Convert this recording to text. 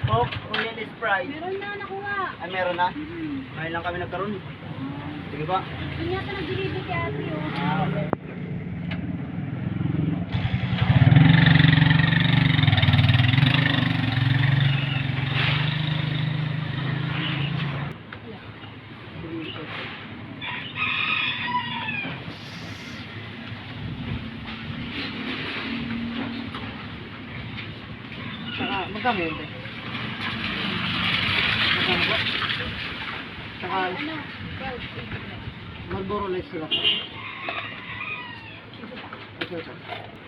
Coke, Royal Sprite. Meron na nakuha. Ay, meron na? Ngayon lang kami nagkaroon. Sige ba? Hindi yata nag-deliver kay ate yun. Okay. Saka, magkano yun, te? Magkano po? Saka, Ano? Marlboro Lights sila. Ito.